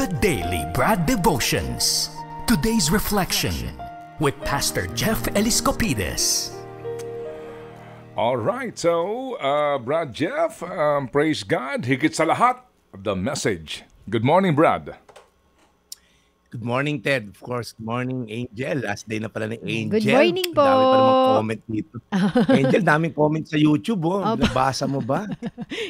the Daily Brad Devotions. Today's reflection with Pastor Jeff Eliscopides. All right, so Brad Jeff, praise God, higit sa lahat, the message. Good morning, Brad. Good morning, Ted. Of course, good morning, Angel. Last day na pala ni Angel. Good morning po. Dami pa namang comment dito. Angel, daming comment sa YouTube. Nabasa mo ba?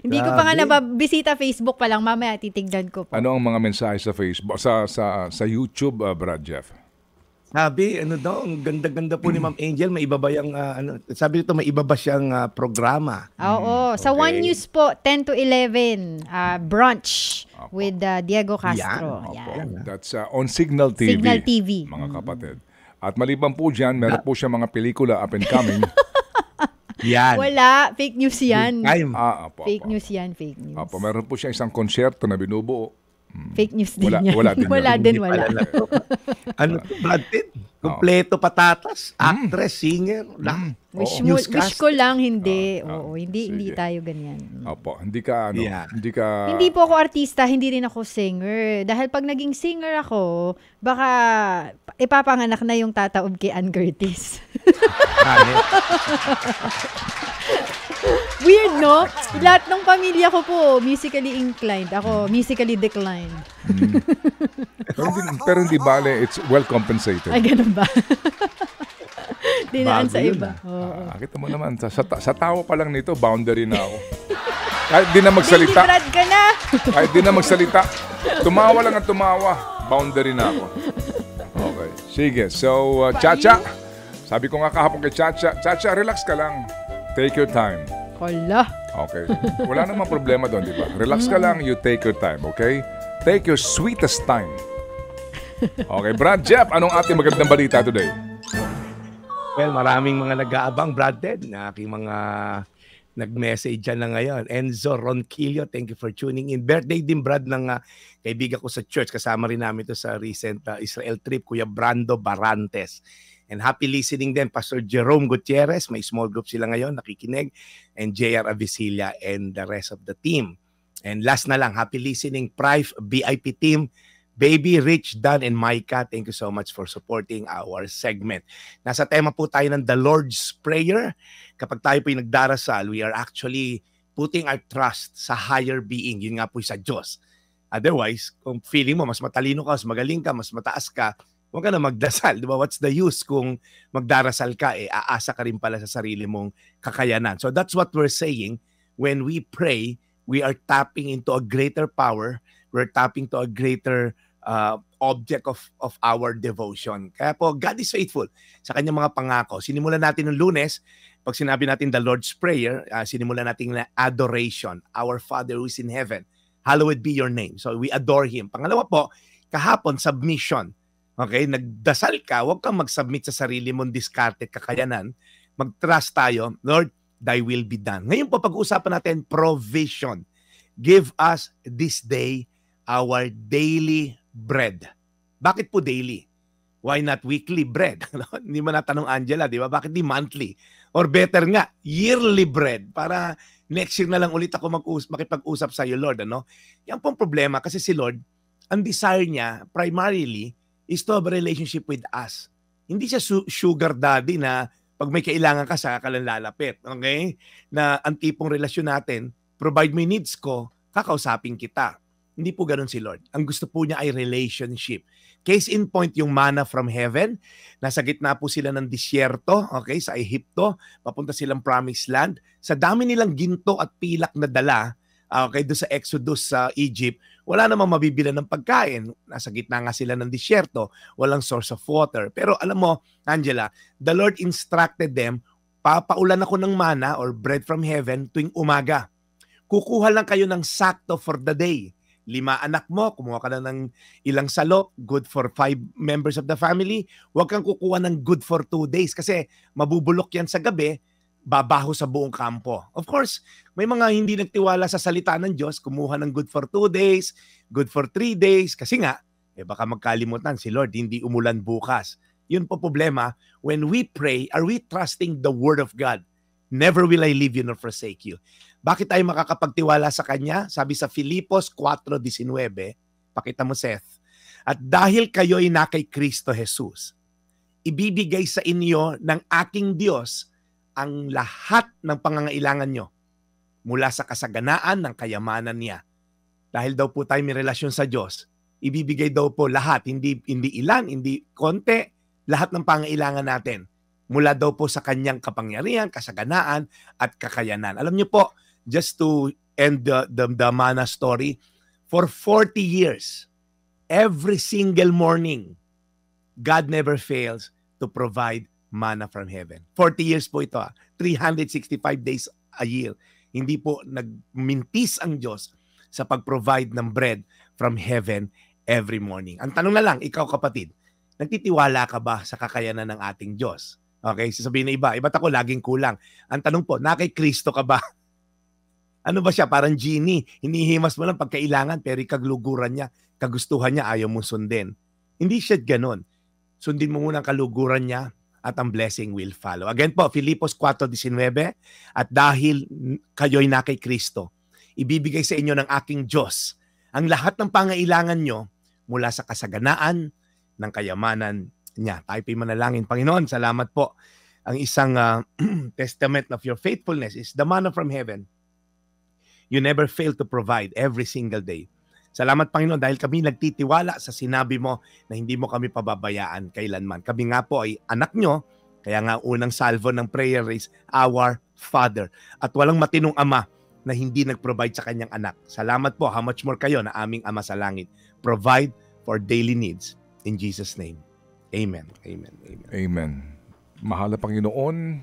Hindi ko pa nga nababisita Facebook pa lang. Mamaya titignan ko po. Ano ang mga mensahe sa Facebook, sa YouTube, Brad Jeff? Sabi, ang ganda-ganda po ni Ma'am Angel. May iba ba yung, sabi nito, may iba ba siyang programa? Oo. Sa One News po, 10 to 11, brunch with Diego Castro. Yan. That's on Signal TV. Signal TV. Mga kapatid. At maliban po dyan, meron po siya mga pelikula up and coming. Yan. Wala. Fake news yan. Fake news yan. Fake news. Meron po siya isang konsyerto na binubuo. Fake news din yan. Wala din. Wala. Ano to, Brad Pitt? Kompleto patatas, actress, singer, Wish ko lang hindi. Hindi tayo ganyan. Opo, hindi ka Hindi po ako artista, hindi rin ako singer. Dahil pag naging singer ako, baka ipapanganak na yung tataob kay Ann Curtis. Weird, no? Lahat ng pamilya ko po musically inclined. Ako, musically declined. Pero hindi bale, it's well compensated. Ay, ganun ba? Dinaan sa iba. Kita mo naman, sa tao pa lang nito, boundary na ako. Kahit di na magsalita. Baby Brad ka na. Kahit di na magsalita. Tumawa lang at tumawa. Boundary na ako. Okay. Sige. So, Chacha. Sabi ko nga kahapon kay Chacha, relax ka lang. Take your time. Hala. Okay. Wala namang problema doon, di ba? Relax ka lang, you take your time, okay? Take your sweetest time. Okay, Brad Jeff, anong ating magandang balita today? Well, maraming mga nag-aabang, Brad Ted, na aking mga nag-message dyan na ngayon. Enzo Ronquillo, thank you for tuning in. Birthday din, Brad, ng kaibigan ko sa church. Kasama rin namin to sa recent Israel trip, Kuya Brando Barantes. And happy listening din, Pastor Jerome Gutierrez. May small group sila ngayon, nakikinig. And JR Avicilla and the rest of the team. And last na lang, happy listening, Prive VIP team, Baby, Rich, Dan, and Micah. Thank you so much for supporting our segment. Nasa tema po tayo ng The Lord's Prayer. Kapag tayo po yung nagdarasal, we are actually putting our trust sa higher being. Yun nga po sa Diyos. Otherwise, kung feeling mo mas matalino ka, mas magaling ka, mas mataas ka, huwag ka na magdasal. Diba? What's the use kung magdarasal ka, aasa ka rin pala sa sarili mong kakayanan. So that's what we're saying. When we pray, we are tapping into a greater power. We're tapping to a greater object of our devotion. Kaya po, God is faithful sa kanyang mga pangako. Sinimulan natin ng Lunes, pag sinabi natin the Lord's Prayer, sinimulan natin na adoration. Our Father who is in heaven, hallowed be your name. So we adore Him. Pangalawa po, kahapon, submission. Okay, nagdasal ka, huwag kang mag-submit sa sarili mong discarded kakayanan. Mag-trust tayo, Lord, thy will be done. Ngayon po, pag-uusapan natin provision. Give us this day our daily bread. Bakit po daily? Why not weekly bread? Hindi mo natanong Angela, di ba? Bakit di monthly? Or better nga, yearly bread. Para next year na lang ulit ako makipag-usap sa iyo, Lord. Yan pong problema kasi si Lord, ang desire niya, primarily, is to have a relationship with us. Hindi siya sugar daddy na pag may kailangan ka, saka ka lang lalapit. Okay? Na ang tipong relasyon natin, provide mo yung needs ko, kakausapin kita. Hindi po ganun si Lord. Ang gusto po niya ay relationship. Case in point, yung manna from heaven. Nasa gitna po sila ng disyerto, okay, sa Ehipto. Papunta silang promised land. Sa dami nilang ginto at pilak na dala, okay, doon sa Exodus sa Egypt, wala namang mabibila ng pagkain. Nasa gitna nga sila ng disyerto. Walang source of water. Pero alam mo, Angela, the Lord instructed them, papaulan ako ng manna or bread from heaven tuwing umaga. Kukuha lang kayo ng sakto for the day. 5 anak mo, kumuha ka na ng ilang salo, good for 5 members of the family. Huwag kang kukuha ng good for 2 days kasi mabubulok yan sa gabi, babaho sa buong kampo. Of course, may mga hindi nagtiwala sa salita ng Diyos, kumuha ng good for 2 days, good for 3 days, kasi nga, baka magkalimutan si Lord, hindi umulan bukas. Yun po problema, when we pray, are we trusting the Word of God? Never will I leave you nor forsake you. Bakit tayo makakapagtiwala sa Kanya? Sabi sa Filipos 4:19, Pakita mo, Seth. At dahil kayo'y na kay Kristo Jesus, ibibigay sa inyo ng aking Diyos ang lahat ng pangangailangan nyo mula sa kasaganaan ng kayamanan niya. Dahil daw po tayo may relasyon sa Diyos, ibibigay daw po lahat, hindi ilan, hindi konti, lahat ng pangangailangan natin. Mula daw po sa kanyang kapangyarihan, kasaganaan, at kakayanan. Alam niyo po, just to end the manna story, for 40 years, every single morning, God never fails to provide manna from heaven. 40 years po ito, 365 days a year. Hindi po nagmintis ang Diyos sa pag-provide ng bread from heaven every morning. Ang tanong na lang, ikaw kapatid, nagtitiwala ka ba sa kakayanan ng ating Diyos? Okay, sasabihin na iba, ba't ako laging kulang? Ang tanong po, na kay Kristo ka ba? Ano ba siya? Parang genie. Hinihimas mo lang pagkailangan, pero kagluguran niya, kagustuhan niya, ayaw mong sundin. Hindi siya ganon. Sundin mo muna ang kaluguran niya at ang blessing will follow. Again po, Filipos 4:19, at dahil kayo'y na kay Kristo, ibibigay sa inyo ng aking Diyos ang lahat ng pangailangan nyo mula sa kasaganaan ng kayamanan niya. Tayo po'y manalangin. Panginoon, salamat po. Ang isang testament of your faithfulness is the manna from heaven. You never fail to provide every single day. Salamat, Panginoon, dahil kami nagtitiwala sa sinabi mo na hindi mo kami pababayaan kailanman. Kami nga po ay anak nyo, kaya nga unang salvo ng prayer is Our Father. At walang matinong ama na hindi nag-provide sa kanyang anak. Salamat po. How much more kayo na aming Ama sa langit? Provide for daily needs. In Jesus' name. Amen. Amen. Amen. Amen. Mahal na Panginoon,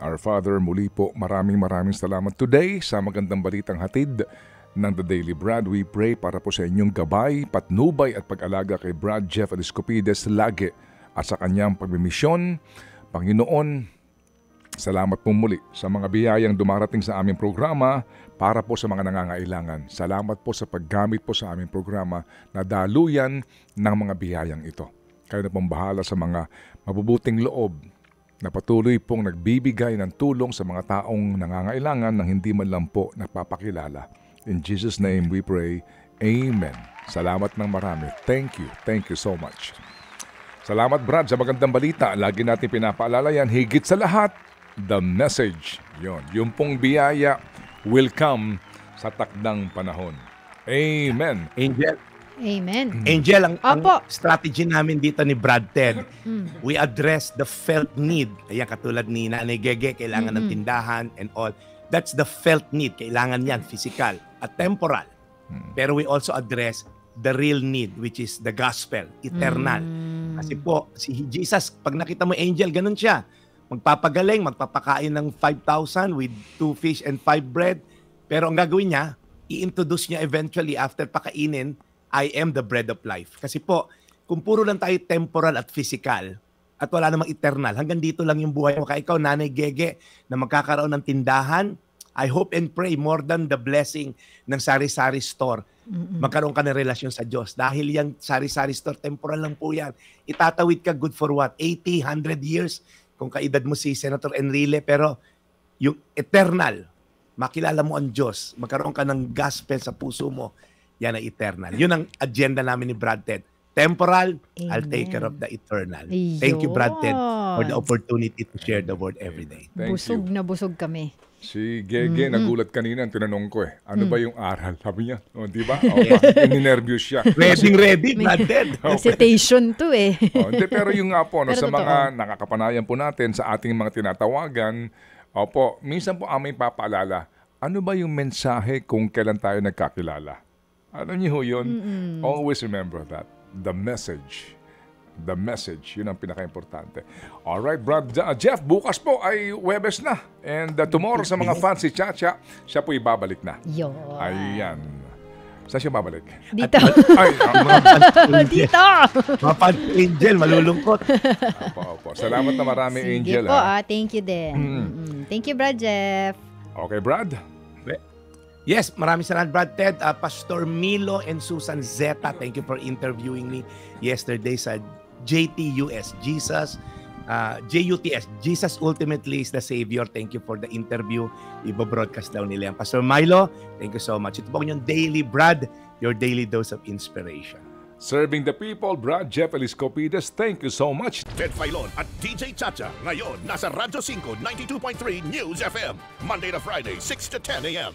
our Father, muli po maraming salamat today sa magandang balitang hatid ng The Daily Brad. We pray para po sa inyong gabay, patnubay at pag-alaga kay Brad Jeff Eliscopides lagi at sa kanyang pagmimisyon. Panginoon, salamat po muli sa mga biyayang dumarating sa aming programa para po sa mga nangangailangan. Salamat po sa paggamit po sa aming programa na daluyan ng mga biyayang ito. Kayo na pong bahala sa mga mabubuting loob na patuloy pong nagbibigay ng tulong sa mga taong nangangailangan nang hindi man lang po napapakilala. In Jesus' name we pray. Amen. Salamat ng marami. Thank you. Thank you so much. Salamat, Brad, sa magandang balita. Lagi natin pinapaalala yan. Higit sa lahat, the message. Yung pong biyaya will come sa takdang panahon. Amen. Angel. Amen. Angel, ang Opo. strategy namin dito ni Brad Ted, we address the felt need. Ayan, katulad ni Nanay Gege, kailangan ng tindahan and all. That's the felt need. Kailangan yan, physical at temporal. Pero we also address the real need, which is the gospel, eternal. Kasi po, si Jesus, pag nakita mo Angel, ganun siya. Magpapagaling, magpapakain ng 5,000 with 2 fish and 5 bread. Pero ang gagawin niya, i-introduce niya eventually after pakainin, I am the bread of life. Kasi po, kung puro lang tayo temporal at physical, at wala namang eternal, hanggang dito lang yung buhay mo. Kaya ikaw, Nanay Gege, na magkakaroon ng tindahan, I hope and pray more than the blessing ng sari-sari store. Magkaroon ka ng relasyon sa Diyos. Dahil yung sari-sari store, temporal lang po yan. Itatawid ka good for what? 80, 100 years? Kung kaedad mo si Senator Enrile, pero yung eternal, makilala mo ang Diyos, magkaroon ka ng gospel sa puso mo, yan ang eternal. Yun ang agenda namin ni Brad Ted. Temporal, Amen. I'll take care of the eternal. Thank you, Brad Ted, for the opportunity to share the word every day. Thank Busog you. na busog kami. Si Gege, nagulat kanina, tinanong ko ano ba yung aral? Sabi niya, di ba? Ninervyos siya. Ready, Brad Ted. Recitation to eh. Hindi, pero yung nga po, Pero sa totoo. mga nakakapanayan po natin sa ating mga tinatawagan, minsan po aming papaalala, ano ba yung mensahe kung kailan tayo nagkakilala? Ano niyo yun? Always remember that. The message. The message. Yun ang pinaka-importante. Alright, Brad Jeff, bukas po ay Webes na. And tomorrow sa mga fans si Chacha, siya po ibabalik na. Yun. Ayan. Saan siya babalik? Dito. Ay, Dito. Mapad Angel, malulungkot. opo. Salamat na marami, Sige Angel. po, ha? thank you din. Thank you, Brad Jeff. Okay, Brad? Yes, maraming salamat, Brad Ted. Pastor Milo and Susan Zeta, thank you for interviewing me yesterday sa JTUS, Jesus JUTS, Jesus Ultimately is the Savior. Thank you for the interview. Ibo-broadcast daw nila yan. Pastor Milo, thank you so much. Ito po yung Daily Brad, your daily dose of inspiration. Serving the people, Brad Jeff Eliscopides, thank you so much. Ted Filon at DJ Chacha. Ngayon, nasa Radyo 5, 92.3 News FM. Monday to Friday, 6 to 10 a.m.